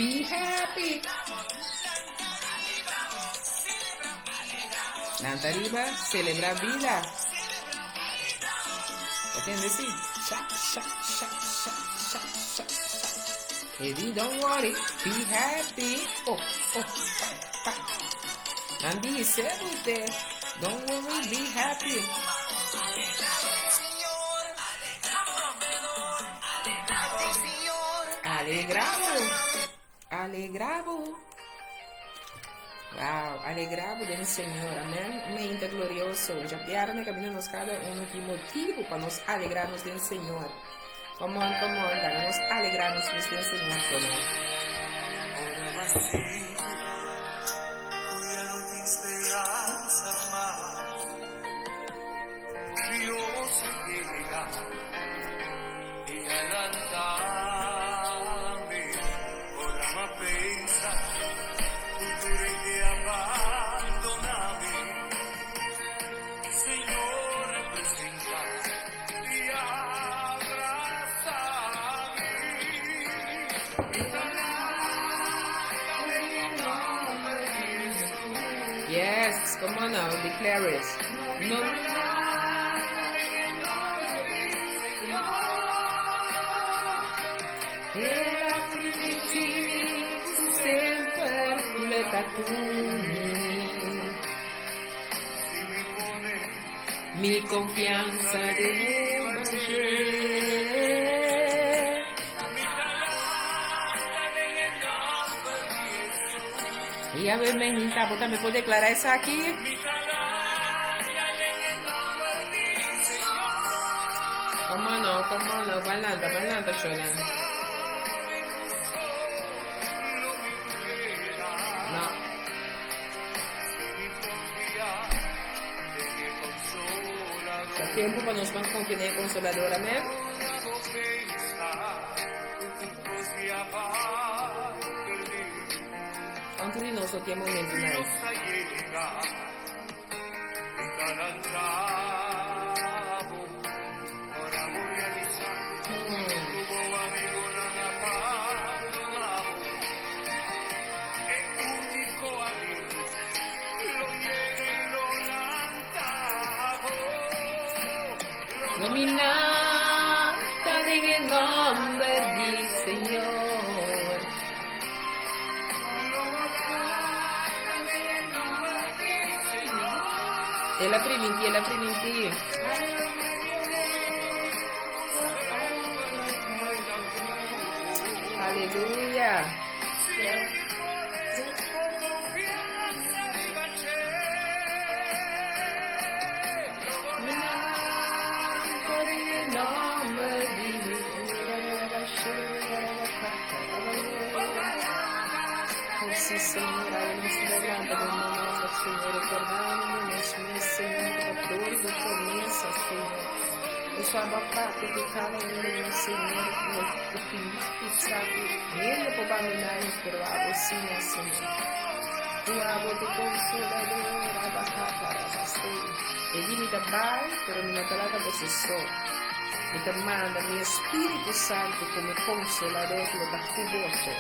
be happy. Canta arriba, celebra a vida. ¿Entiendes? Sí. Sha, sha, sha, sha, sha, sha, sha. Baby, don't worry, be happy. Oh, oh, pa, pa. And be celebrate. Don't worry, be happy. Alegrado, alegrado. Wow, alegrado del Señor, amén. Mente glorioso. Ya pierde camino nos cada uno de motivo para nos alegrarnos del Señor. Come on, vamos a alegrarnos del Señor. Yes, come on now, declare it. No. Mi confianza de y a ver, menita, ¿vos también puedes declarar eso aquí? ¿Cómo no? Bailando, chorando. No. El tiempo para nos mantener consolador, amén. Antes de nosotros tenemos momento más. Dominada en el nombre del Señor. Es la primitiva. Aleluya. Sí, Señor, nos levanta de nome, Senhor, recordando-nos, Senhor, da dor e da promessa, Senhor. Eu sou abafado de cada um, Senhor, o que sabe, ele por abandonar-nos, pero abo sim, Senhor. Tu abo de consolador, abafado, ele me dá paz, pero me dá você só. Me manda, meu Espírito Santo, como consolador, que lo da cuboso.